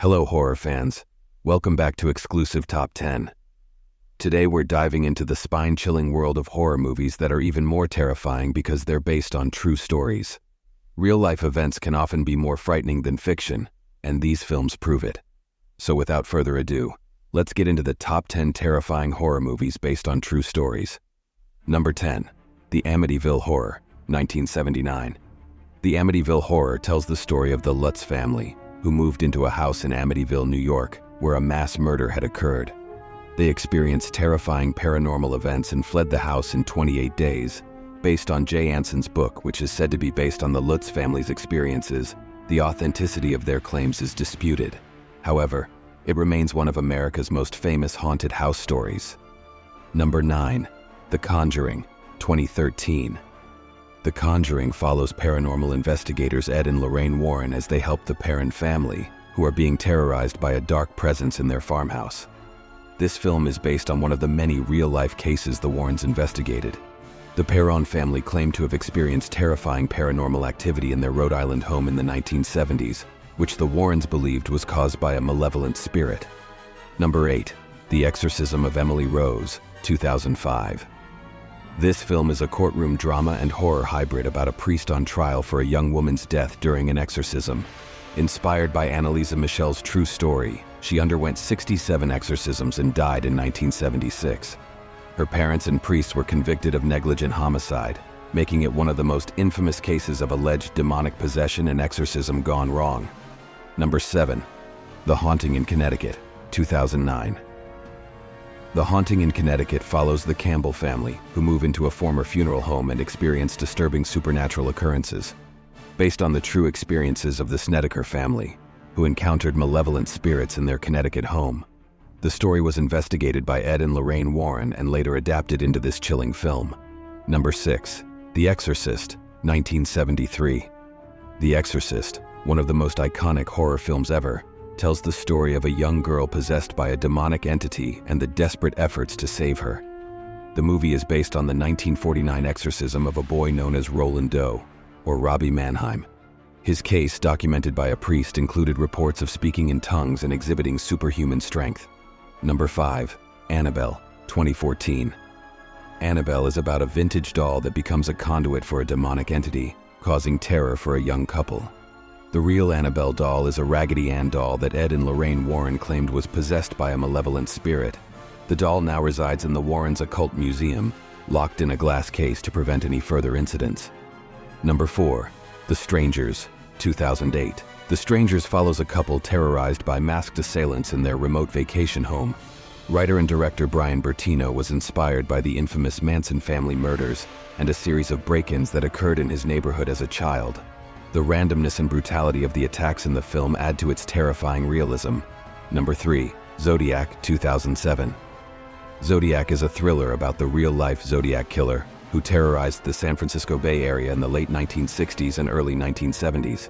Hello horror fans, welcome back to Exclusive Top 10. Today we're diving into the spine-chilling world of horror movies that are even more terrifying because they're based on true stories. Real-life events can often be more frightening than fiction, and these films prove it. So without further ado, let's get into the top 10 terrifying horror movies based on true stories. Number 10. The Amityville Horror, 1979. The Amityville Horror tells the story of the Lutz family, who moved into a house in Amityville, New York, where a mass murder had occurred. They experienced terrifying paranormal events and fled the house in 28 days. Based on Jay Anson's book, which is said to be based on the Lutz family's experiences, the authenticity of their claims is disputed. However, it remains one of America's most famous haunted house stories. Number 9. The Conjuring, 2013. The Conjuring follows paranormal investigators Ed and Lorraine Warren as they help the Perron family, who are being terrorized by a dark presence in their farmhouse. This film is based on one of the many real-life cases the Warrens investigated. The Perron family claimed to have experienced terrifying paranormal activity in their Rhode Island home in the 1970s, which the Warrens believed was caused by a malevolent spirit. Number 8. The Exorcism of Emily Rose, 2005. This film is a courtroom drama and horror hybrid about a priest on trial for a young woman's death during an exorcism. Inspired by Annalisa Michel's true story, she underwent 67 exorcisms and died in 1976. Her parents and priests were convicted of negligent homicide, making it one of the most infamous cases of alleged demonic possession and exorcism gone wrong. Number 7. The Haunting in Connecticut, 2009. The Haunting in Connecticut follows the Campbell family, who move into a former funeral home and experience disturbing supernatural occurrences. Based on the true experiences of the Snedeker family, who encountered malevolent spirits in their Connecticut home. The story was investigated by Ed and Lorraine Warren and later adapted into this chilling film. Number 6. The Exorcist, 1973. The Exorcist, one of the most iconic horror films ever, tells the story of a young girl possessed by a demonic entity and the desperate efforts to save her. The movie is based on the 1949 exorcism of a boy known as Roland Doe, or Robbie Mannheim. His case, documented by a priest, included reports of speaking in tongues and exhibiting superhuman strength. Number 5. Annabelle, 2014. Annabelle is about a vintage doll that becomes a conduit for a demonic entity, causing terror for a young couple. The real Annabelle doll is a Raggedy Ann doll that Ed and Lorraine Warren claimed was possessed by a malevolent spirit. The doll now resides in the Warrens' occult museum, locked in a glass case to prevent any further incidents. Number 4. The Strangers, 2008. The Strangers follows a couple terrorized by masked assailants in their remote vacation home. Writer and director Brian Bertino was inspired by the infamous Manson family murders and a series of break-ins that occurred in his neighborhood as a child. The randomness and brutality of the attacks in the film add to its terrifying realism. Number 3. Zodiac, 2007. Zodiac is a thriller about the real-life Zodiac killer who terrorized the San Francisco Bay Area in the late 1960s and early 1970s.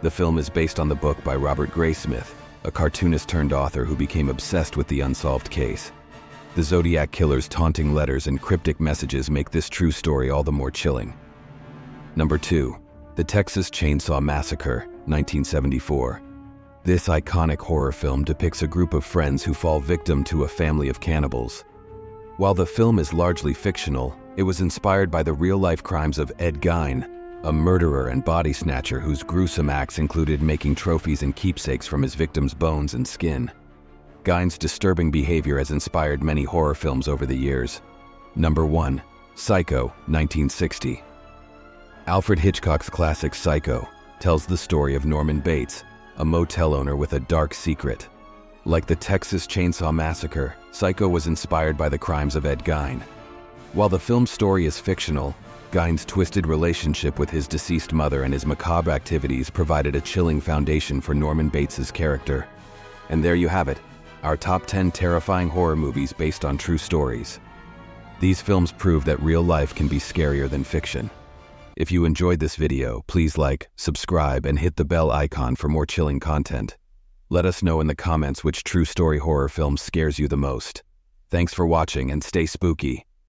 The film is based on the book by Robert Graysmith, a cartoonist-turned-author who became obsessed with the unsolved case. The Zodiac killer's taunting letters and cryptic messages make this true story all the more chilling. Number 2. The Texas Chainsaw Massacre, 1974. This iconic horror film depicts a group of friends who fall victim to a family of cannibals. While the film is largely fictional, it was inspired by the real-life crimes of Ed Gein, a murderer and body snatcher whose gruesome acts included making trophies and keepsakes from his victims' bones and skin. Gein's disturbing behavior has inspired many horror films over the years. Number 1. Psycho, 1960. Alfred Hitchcock's classic Psycho tells the story of Norman Bates, a motel owner with a dark secret. Like the Texas Chainsaw Massacre, Psycho was inspired by the crimes of Ed Gein. While the film's story is fictional, Gein's twisted relationship with his deceased mother and his macabre activities provided a chilling foundation for Norman Bates's character. And there you have it, our top 10 terrifying horror movies based on true stories. These films prove that real life can be scarier than fiction. If you enjoyed this video, please like, subscribe, and hit the bell icon for more chilling content. Let us know in the comments which true story horror film scares you the most. Thanks for watching and stay spooky.